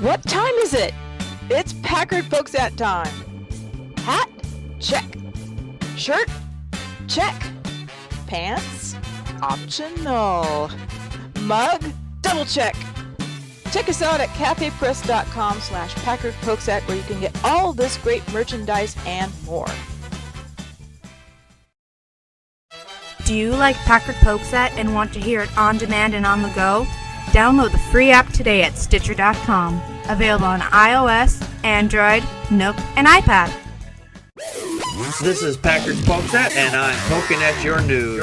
What time is it? It's Packard Pokes At time. Hat? Check. Shirt? Check. Pants? Optional. Mug? Double check. Check us out at cafepress.com/PackardPokesAt where you can get all this great merchandise and more. Do you like Packard Pokes At and want to hear it on demand and on the go? Download the free app today at Stitcher.com. Available on iOS, Android, Nook, and iPad. This is Packard Pokes At, and I'm poking at your news.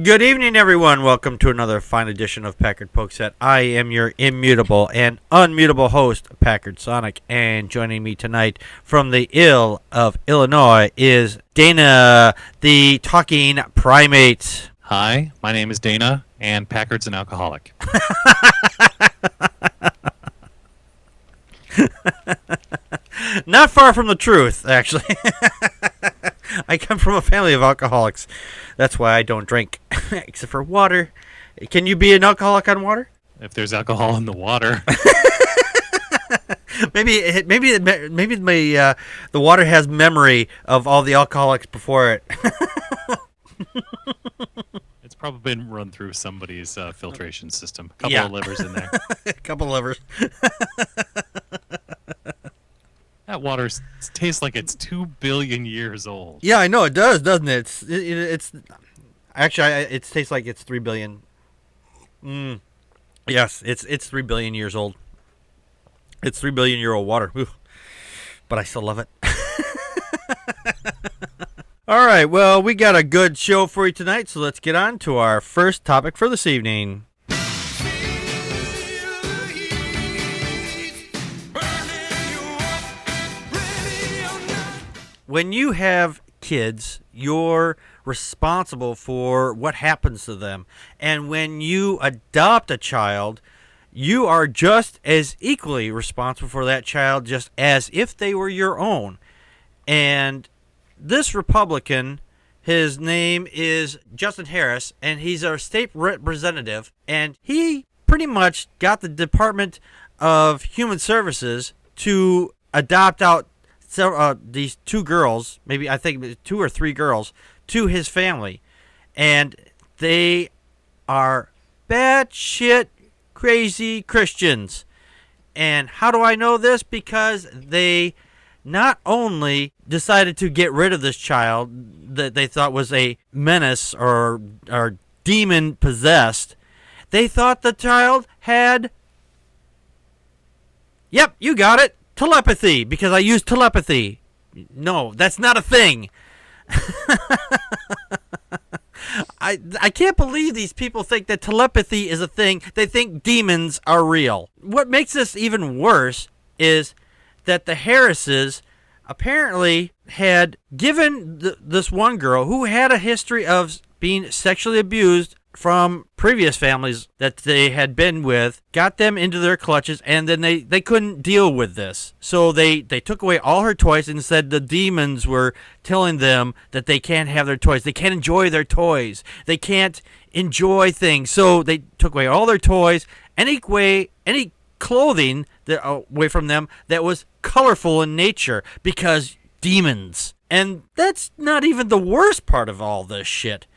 Good evening, everyone. Welcome to another fine edition of Packard Pokes At. I am your immutable and unmutable host, Packard Sonic, and joining me tonight from the Ill of Illinois is Dana, the talking primate. Hi, my name is Dana, and Packard's an alcoholic. Not far from the truth, actually. I come from a family of alcoholics. That's why I don't drink, except for water. Can you be an alcoholic on water? If there's alcohol in the water. maybe the water has memory of all the alcoholics before it. It's probably been run through somebody's filtration system. A couple of livers in there. A couple of livers. That water tastes like it's 2 billion years old. Yeah, I know it does, doesn't it? It's actually it tastes like it's 3 billion. Yes, it's 3 billion years old. It's 3 billion year old water. Ooh. But I still love it. All right, well, we got a good show for you tonight, so let's get on to our first topic for this evening. When you have kids, you're responsible for what happens to them. And when you adopt a child, you are just as equally responsible for that child, just as if they were your own. And this Republican, his name is Justin Harris, and he's our state representative. And he pretty much got the Department of Human Services to adopt out these two girls, maybe I think 2 or 3 girls, to his family. And they are batshit crazy Christians. And how do I know this? Because they not only decided to get rid of this child that they thought was a menace or demon possessed, they thought the child had, yep, you got it, telepathy, because I use telepathy. No, that's not a thing. I can't believe these people think that telepathy is a thing. They think demons are real. What makes this even worse is that the Harrises apparently had given this one girl who had a history of being sexually abused from previous families that they had been with, got them into their clutches, and then they couldn't deal with this. So they took away all her toys and said the demons were telling them that they can't have their toys. They can't enjoy their toys. They can't enjoy things. So they took away all their toys, any clothing away from them that was colorful in nature, because demons. And that's not even the worst part of all this shit.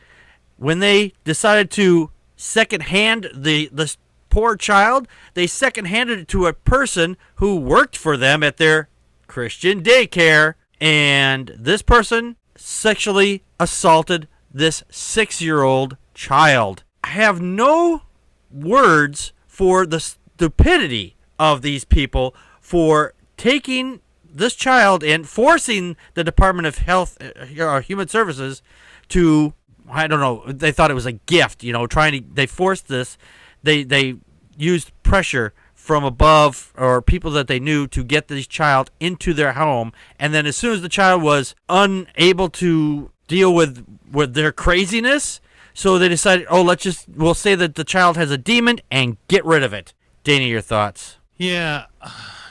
When they decided to second-hand this poor child, they second-handed it to a person who worked for them at their Christian daycare, and this person sexually assaulted this 6-year-old child. I have no words for the stupidity of these people for taking this child and forcing the Department of Health or Human Services to, I don't know, they thought it was a gift, they forced this. They used pressure from above or people that they knew to get this child into their home. And then as soon as the child was unable to deal with their craziness, so they decided, we'll say that the child has a demon and get rid of it. Dana, your thoughts? Yeah,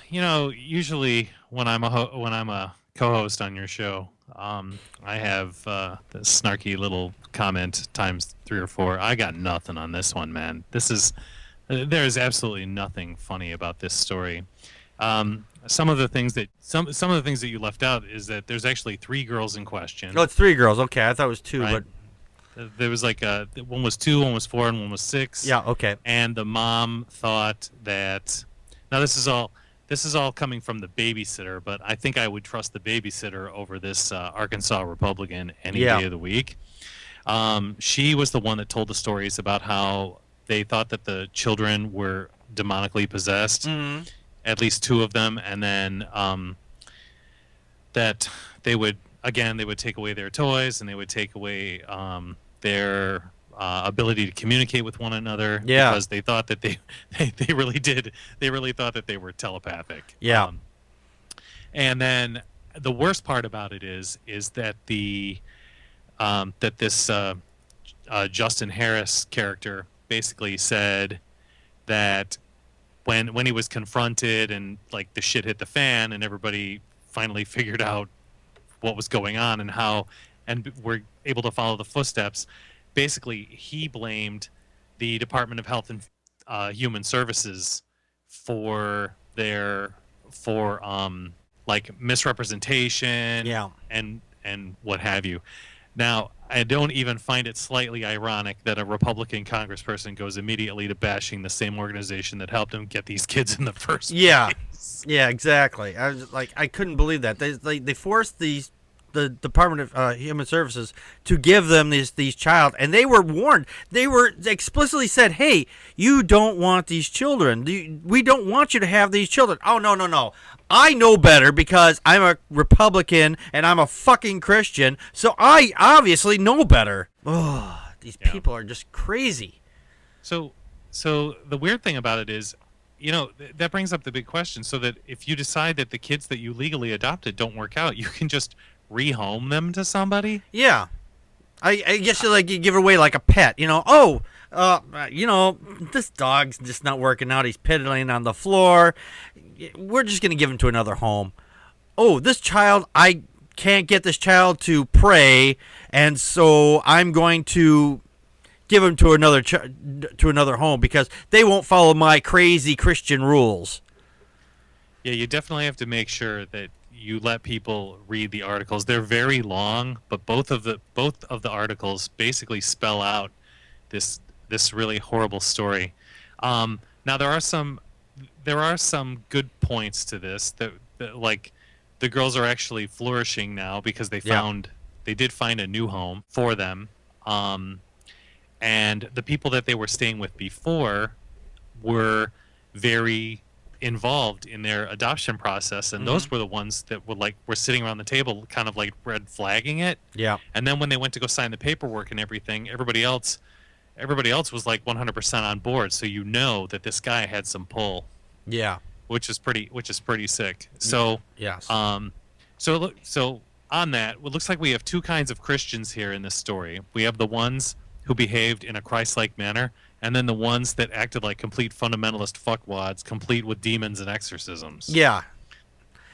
usually when I'm a co-host on your show, I have the snarky little comment times 3 or 4. I got nothing on this one, man. There is absolutely nothing funny about this story. Some of the things that you left out is that there's actually 3 girls in question. Oh, it's 3 girls. Okay, I thought it was 2, right? But there was like one was 2, one was 4, and one was 6. Yeah. Okay. And the mom thought that now this is all coming from the babysitter, but I think I would trust the babysitter over this Arkansas Republican any day of the week. She was the one that told the stories about how they thought that the children were demonically possessed, at least 2 of them, and then that they would take away their toys and they would take away their ability to communicate with one another because they thought that they really thought that they were telepathic. Yeah. And then the worst part about it is that this Justin Harris character basically said that when he was confronted and like the shit hit the fan and everybody finally figured out what was going on and were able to follow the footsteps, basically he blamed the Department of Health and Human Services for like misrepresentation and what have you. Now, I don't even find it slightly ironic that a Republican congressperson goes immediately to bashing the same organization that helped him get these kids in the first place. Yeah, exactly. I was like, I couldn't believe that. They forced the Department of Human Services to give them these child, and they were warned. They explicitly said, "Hey, you don't want these children. We don't want you to have these children." Oh, no. I know better because I'm a Republican and I'm a fucking Christian, so I obviously know better. Oh, these people are just crazy. So the weird thing about it is, that brings up the big question. So that if you decide that the kids that you legally adopted don't work out, you can just rehome them to somebody? Yeah. I guess you give away like a pet, this dog's just not working out. He's piddling on the floor. We're just going to give him to another home. Oh, this child, I can't get this child to pray, and so I'm going to give him to another home because they won't follow my crazy Christian rules. Yeah, you definitely have to make sure that you let people read the articles. They're very long, but both of the articles basically spell out this really horrible story. Now there are some good points to this that like the girls are actually flourishing now because they did find a new home for them. And the people that they were staying with before were very involved in their adoption process, and those were the ones that were sitting around the table kind of like red flagging it. Yeah. And then when they went to go sign the paperwork and everything, everybody else was like 100% on board, so that this guy had some pull. Yeah. Which is pretty sick. So yes. So on that, it looks like we have 2 kinds of Christians here in this story. We have the ones who behaved in a Christ-like manner, and then the ones that acted like complete fundamentalist fuckwads, complete with demons and exorcisms. Yeah.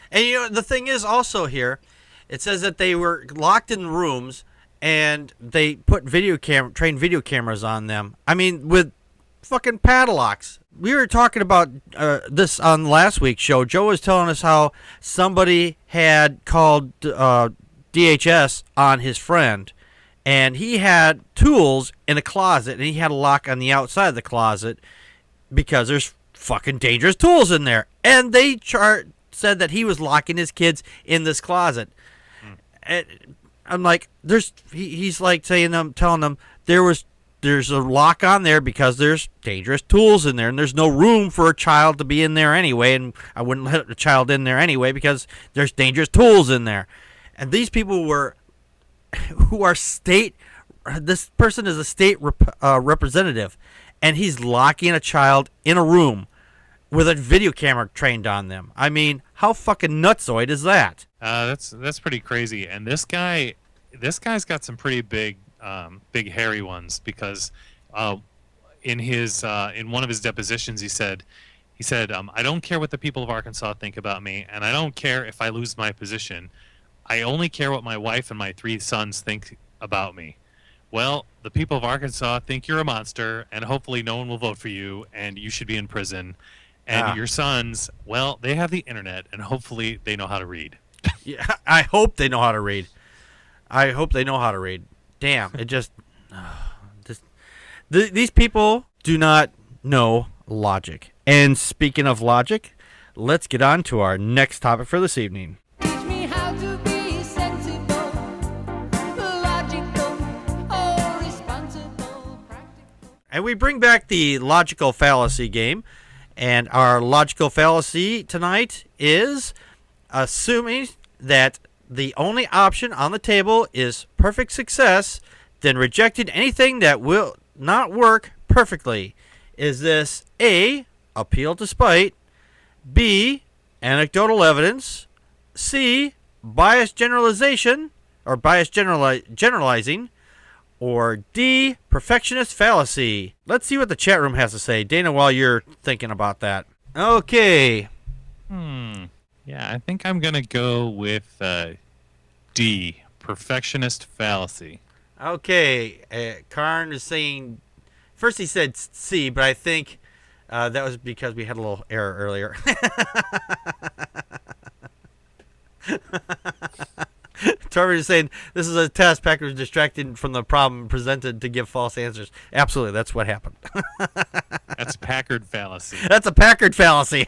And the thing is also here, it says that they were locked in rooms and they put trained video cameras on them. I mean, with fucking padlocks. We were talking about this on last week's show. Joe was telling us how somebody had called DHS on his friend, and he had tools in a closet, and he had a lock on the outside of the closet because there's fucking dangerous tools in there. And they said that he was locking his kids in this closet. And I'm like, he's like telling them there's a lock on there because there's dangerous tools in there, and there's no room for a child to be in there anyway, and I wouldn't let a child in there anyway because there's dangerous tools in there. And these people who are this person is a state representative, and he's locking a child in a room with a video camera trained on them. I mean, how fucking nutsoid is that? That's pretty crazy. And this guy's got some pretty big hairy ones, because in one of his depositions he said I don't care what the people of Arkansas think about me, and I don't care if I lose my position. I only care what my wife and my 3 sons think about me. Well, the people of Arkansas think you're a monster, and hopefully no one will vote for you, and you should be in prison. And your sons, well, they have the internet, and hopefully they know how to read. Yeah, I hope they know how to read. I hope they know how to read. Damn, it just these people do not know logic. And speaking of logic, let's get on to our next topic for this evening. Teach me how to be sensible, logical, oh, responsible, practical. And we bring back the logical fallacy game. And our logical fallacy tonight is assuming that the only option on the table is perfect success, then rejecting anything that will not work perfectly. Is this A, appeal to spite, B, anecdotal evidence, C, biased generalization or biased generalizing, or D, perfectionist fallacy? Let's see what the chat room has to say. Dana, while you're thinking about that. Okay. Yeah, I think I'm going to go with D, perfectionist fallacy. Okay. Karn is saying, first he said C, but I think that was because we had a little error earlier. Torvald is saying, this is a test. Packard was distracted from the problem presented to give false answers. Absolutely, that's what happened. That's Packard fallacy. That's a Packard fallacy.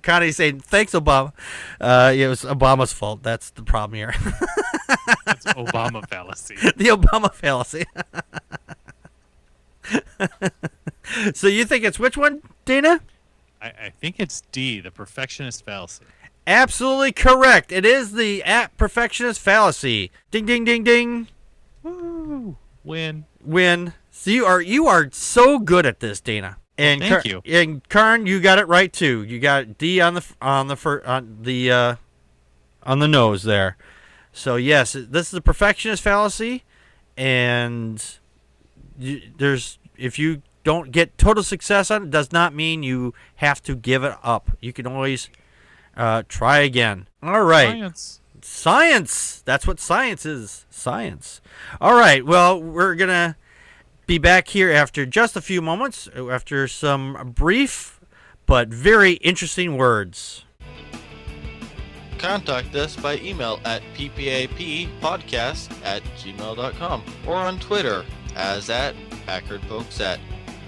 Connie's saying, thanks, Obama. It was Obama's fault. That's the problem here. That's Obama fallacy. The Obama fallacy. So you think it's which one, Dana? I think it's D, the perfectionist fallacy. Absolutely correct. It is the perfectionist fallacy. Ding, ding, ding, ding. Woo! Win. So you are so good at this, Dana. And thank you. And Karn, you got it right too. You got D on the nose there. So yes, this is the perfectionist fallacy, and if you don't get total success on it, does not mean you have to give it up. You can always try again. All right. Science. That's what science is. Science. All right. Well, we're going to be back here after just a few moments, after some brief but very interesting words. Contact us by email at ppappodcast@gmail.com or on Twitter as at Packard Pokes At.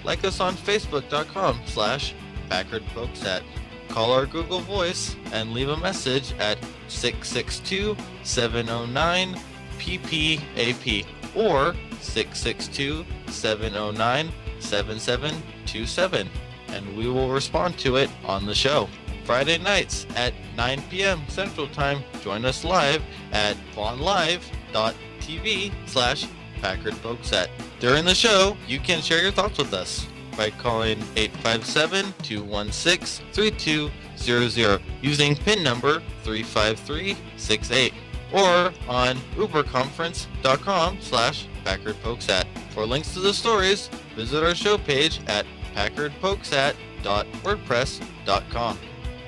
Like us on Facebook.com/Packard Pokes At. Call our Google Voice and leave a message at 662-709-PPAP or 662-709-7727, and we will respond to it on the show. Friday nights at 9 p.m. Central Time, join us live at vonlive.tv/Packard Pokes At. During the show, you can share your thoughts with us by calling 857-216-3200 using PIN number 35368 or on uberconference.com/Packard Pokes At. For links to the stories, visit our show page at packardpokesat.wordpress.com.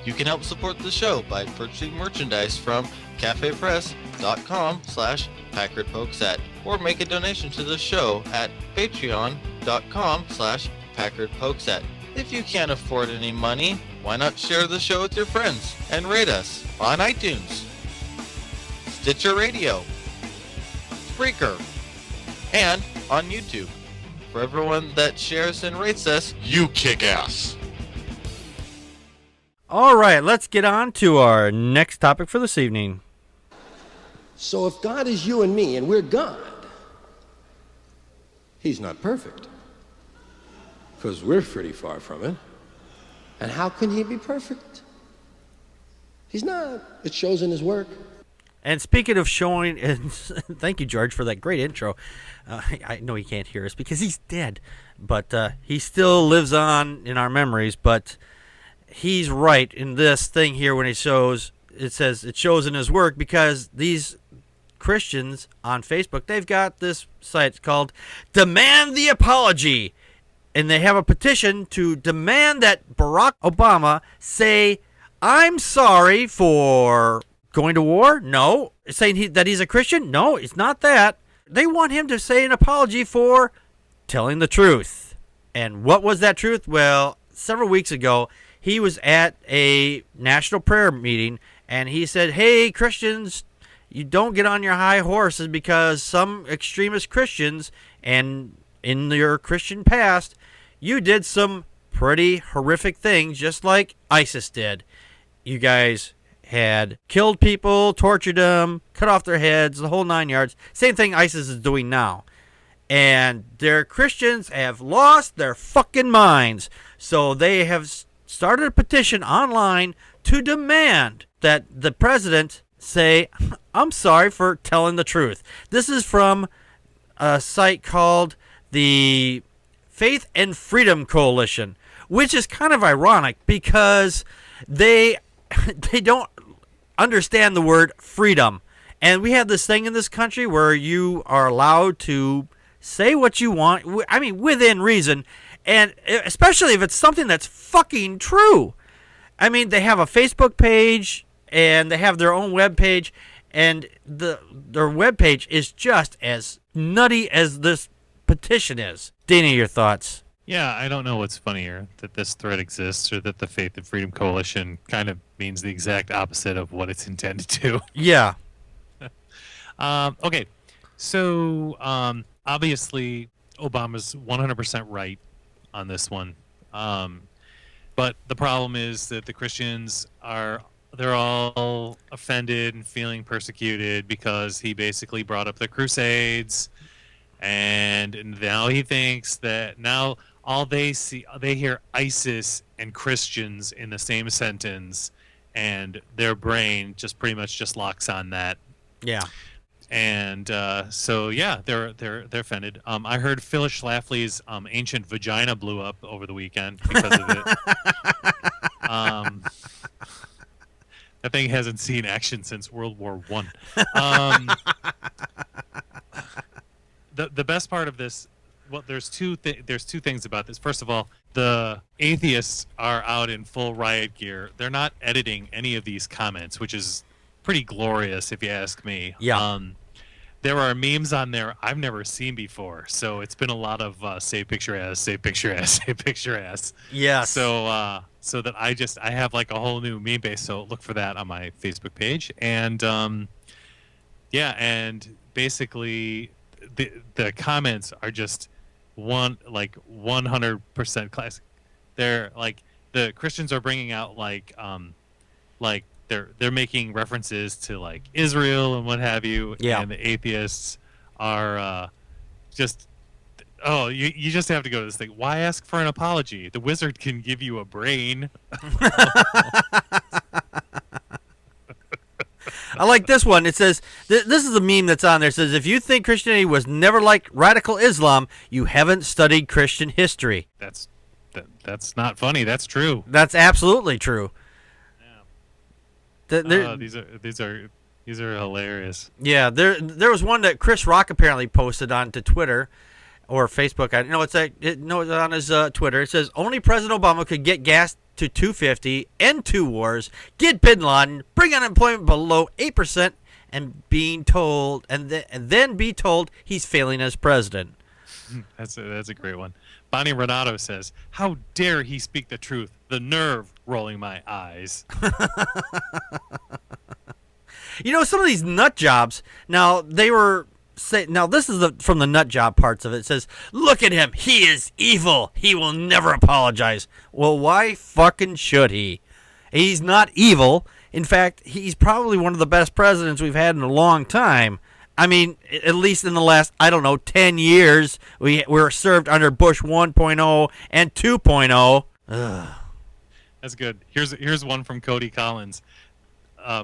You can help support the show by purchasing merchandise from cafepress.com/Packard Pokes At or make a donation to the show at patreon.com/Packard Pokes At. If you can't afford any money, why not share the show with your friends and rate us on iTunes, Stitcher Radio, Spreaker, and on YouTube. For everyone that shares and rates us, you kick ass. All right, let's get on to our next topic for this evening. So if God is you and me and we're God, he's not perfect. Because we're pretty far from it. And how can he be perfect? He's not. It shows in his work. And speaking of showing, and thank you, George, for that great intro. I know he can't hear us because he's dead, but he still lives on in our memories. But he's right in this thing here when he shows, it says it shows in his work, because these Christians on Facebook, they've got this site called Demand the Apology. And they have a petition to demand that Barack Obama say, I'm sorry for going to war? No. Saying that he's a Christian? No, it's not that. They want him to say an apology for telling the truth. And what was that truth? Well, several weeks ago, he was at a national prayer meeting, and he said, hey, Christians, you don't get on your high horses because some extremist Christians, and in your Christian past, you did some pretty horrific things just like ISIS did. You guys had killed people, tortured them, cut off their heads, the whole 9 yards. Same thing ISIS is doing now. And their Christians have lost their fucking minds. So they have started a petition online to demand that the president say, I'm sorry for telling the truth. This is from a site called the Faith and Freedom Coalition, which is kind of ironic because they don't understand the word freedom. And we have this thing in this country where you are allowed to say what you want, I mean, within reason, and especially if it's something that's fucking true. I mean, they have a Facebook page, and they have their own web page, and their web page is just as nutty as this petition is. Dana, your thoughts? Yeah, I don't know what's funnier, that this threat exists or that the Faith and Freedom Coalition kind of means the exact opposite of what it's intended to. Yeah. Okay, so obviously Obama's 100% right on this one. But the problem is that the Christians they're all offended and feeling persecuted because he basically brought up the Crusades, and now he thinks that now all they hear ISIS and Christians in the same sentence, and their brain just pretty much just locks on that. Yeah. And so yeah, they're offended. I heard Phyllis Schlafly's ancient vagina blew up over the weekend because of it. That thing hasn't seen action since World War I. The best part of this, well, there's two things about this. First of all, the atheists are out in full riot gear. They're not editing any of these comments, which is pretty glorious if you ask me. Yeah. There are memes on there I've never seen before, so it's been a lot of save picture as, save picture as, save picture as. Yeah. So that I have like a whole new meme base. So look for that on my Facebook page. And yeah, and basically the comments are just 100% classic. They're like, the Christians are bringing out like they're making references to like Israel and what have you. Yeah. And the atheists are just, you just have to go to this thing. Why ask for an apology? The wizard can give you a brain. I like this one. It says, this is a meme that's on there. It says, if you think Christianity was never like radical Islam, you haven't studied Christian history. That's not funny. That's true. That's absolutely true. These are hilarious. Yeah, there was one that Chris Rock apparently posted onto Twitter or Facebook. It's on his Twitter. It says, only President Obama could get gas to $2.50, end two wars, get Bin Laden, bring unemployment below 8%, and then be told he's failing as president. That's a great one. Bonnie Renato says, how dare he speak the truth? The nerve, rolling my eyes. Some of these nut jobs, now this is from the nut job parts of it. It says, look at him. He is evil. He will never apologize. Well, why fucking should he? He's not evil. In fact, he's probably one of the best presidents we've had in a long time. I mean, at least in the last, 10 years, we were served under Bush 1.0 and 2.0. Ugh. That's good. Here's one from Cody Collins,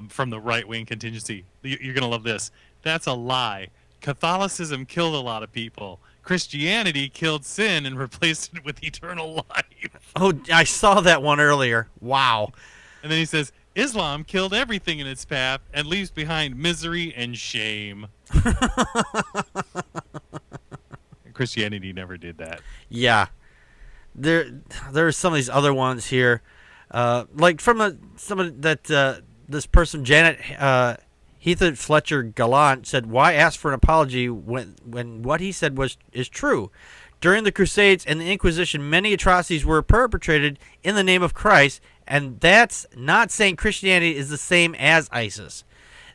from the right-wing contingency. You're going to love this. That's a lie. Catholicism killed a lot of people. Christianity killed sin and replaced it with eternal life. Oh, I saw that one earlier. Wow. And then he says, Islam killed everything in its path and leaves behind misery and shame. Christianity never did that. Yeah. There's some of these other ones here. Like from someone that this person, Janet Heath Fletcher Gallant, said, "Why ask for an apology when what he said is true? During the Crusades and the Inquisition, many atrocities were perpetrated in the name of Christ, and that's not saying Christianity is the same as ISIS."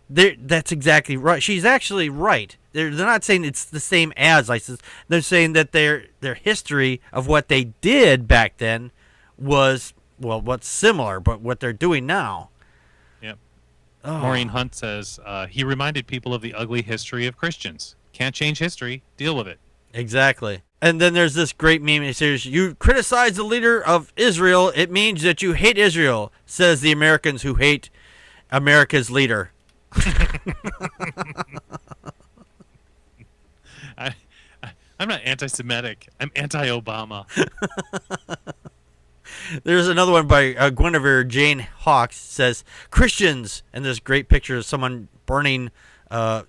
That's exactly right. She's actually right. They're not saying it's the same as ISIS. They're saying that their history of what they did back then was, well, what's similar, but what they're doing now. Yep. Oh. Maureen Hunt says, he reminded people of the ugly history of Christians. Can't change history. Deal with it. Exactly. And then there's this great meme. It says, "You criticize the leader of Israel, it means that you hate Israel," says the Americans who hate America's leader. I'm not anti-Semitic. I'm anti-Obama. There's another one by Guinevere Jane Hawkes, says, "Christians," and this great picture of someone burning,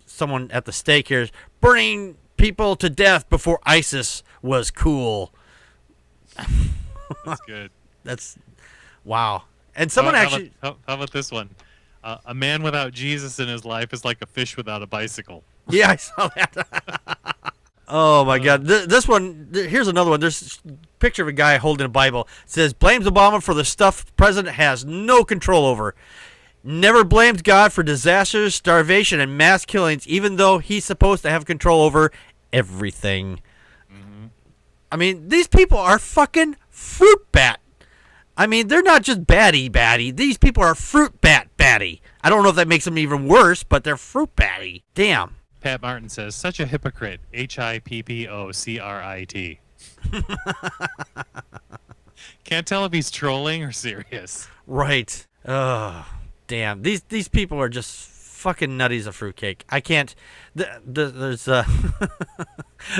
someone at the stake here, burning people to death before ISIS was cool. That's good. That's, wow. And someone actually... How about this one? A man without Jesus in his life is like a fish without a bicycle. Yeah, I saw that. Oh, my God. This one, here's another one. There's a picture of a guy holding a Bible. It says, "Blames Obama for the stuff the president has no control over. Never blamed God for disasters, starvation, and mass killings, even though he's supposed to have control over everything." Mm-hmm. I mean, these people are fucking fruit bat. I mean, they're not just batty. These people are fruit batty. I don't know if that makes them even worse, but they're fruit batty. Damn. Pat Martin says, "Such a hypocrite. HIPPOCRIT." Can't tell if he's trolling or serious. Right. Oh, damn. These people are just fucking nutty as a fruitcake. I can't. There's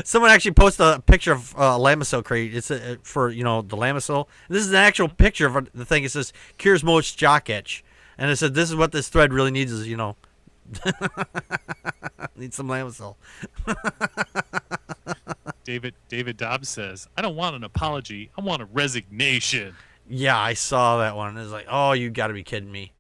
someone actually posted a picture of Lamisil crate. It's for the Lamisil. This is an actual picture of the thing. It says cures most jock itch, and it said this is what this thread really needs is need some Lamisil. David Dobbs says, "I don't want an apology. I want a resignation." Yeah, I saw that one. It's like, oh, you got to be kidding me.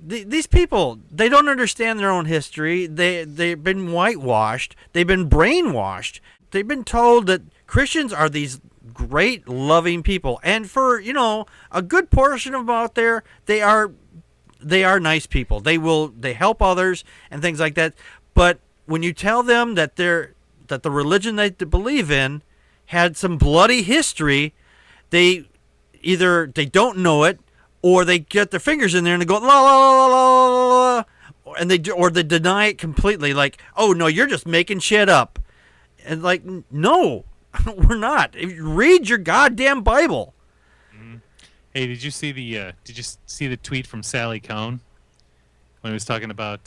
These people, they don't understand their own history. They've been whitewashed. They've been brainwashed. They've been told that Christians are these great, loving people. And for, a good portion of them out there, they are nice people. They help others and things like that. But when you tell them that the religion they believe in had some bloody history, they don't know it, or they get their fingers in there and they go la la la la la la, and they deny it completely. Like, "Oh no, you're just making shit up," and like, no, we're not. Read your goddamn Bible. Mm-hmm. Hey, did you see the tweet from Sally Cohn when he was talking about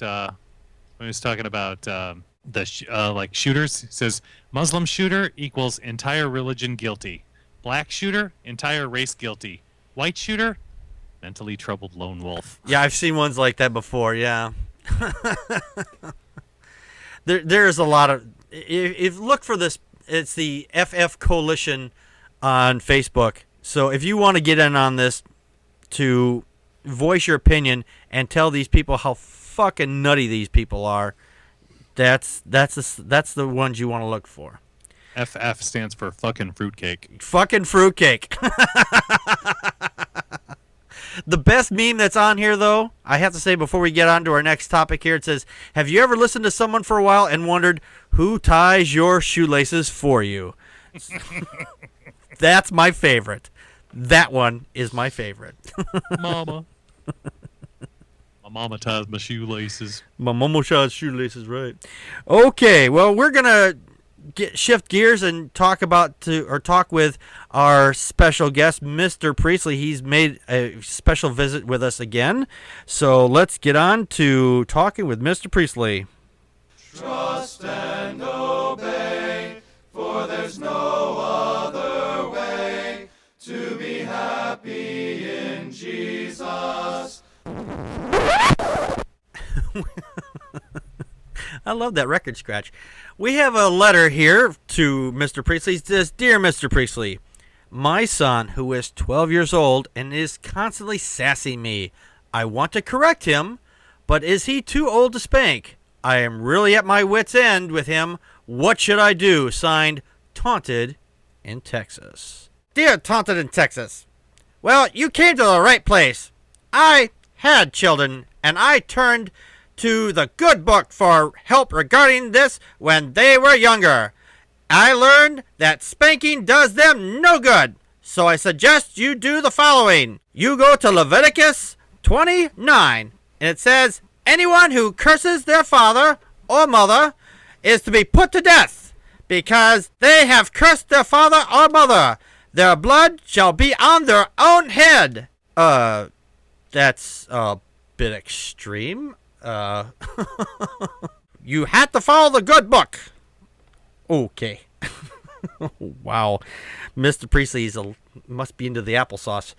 shooters? It says Muslim shooter equals entire religion guilty. Black shooter, entire race guilty. White shooter, mentally troubled lone wolf. Yeah, I've seen ones like that before. Yeah. There's a lot of. If look for this, it's the FF Coalition on Facebook. So if you want to get in on this, to voice your opinion and tell these people how fucking nutty these people are, that's the ones you want to look for. FF stands for fucking fruitcake. Fucking fruitcake. The best meme that's on here, though, I have to say before we get on to our next topic here, it says, "Have you ever listened to someone for a while and wondered who ties your shoelaces for you?" That's my favorite. That one is my favorite. Mama. My mama ties my shoelaces. My mama ties shoelaces, right. Okay, well, we're going to shift gears and talk with our special guest, Mr. Priestley. He's made a special visit with us again. So let's get on to talking with Mr. Priestley. Trust and obey, for there's no other way to be happy in Jesus. I love that record scratch. We have a letter here to Mr. Priestley. It says, "Dear Mr. Priestley, My son, who is 12 years old and is constantly sassing me. I want to correct him, but is he too old to spank? I am really at my wit's end with him. What should I do? Signed, Taunted in Texas. Dear Taunted in Texas, well, you came to the right place. I had children, and I turned to the good book for help regarding this when they were younger. I learned that spanking does them no good, so I suggest you do the following. You go to Leviticus 29, and it says, anyone who curses their father or mother is to be put to death, because they have cursed their father or mother. Their blood shall be on their own head. That's a bit extreme. You had to follow the good book. Okay. Wow. Mr. Priestley must be into the applesauce.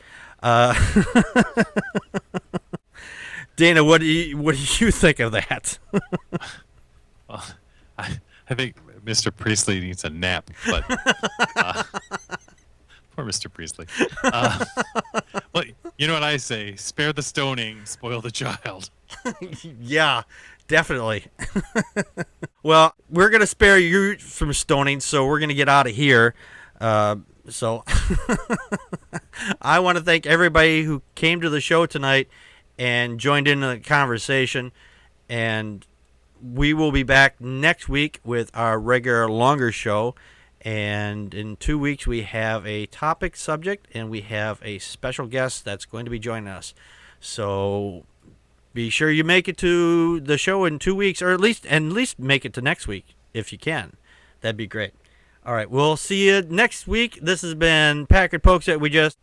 Dana, what do you think of that? Well, I think Mr. Priestley needs a nap, but poor Mr. Priestley. Well, you know what I say? Spare the stoning, spoil the child. Yeah, definitely. Well, we're going to spare you from stoning, so we're going to get out of here. So I want to thank everybody who came to the show tonight and joined in the conversation. And we will be back next week with our regular longer show. And in 2 weeks, we have a topic subject, and we have a special guest that's going to be joining us. So be sure you make it to the show in 2 weeks, or at least make it to next week if you can. That'd be great. All right, we'll see you next week. This has been Packard Pokes At. We just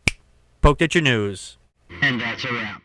poked at your news. And that's a wrap.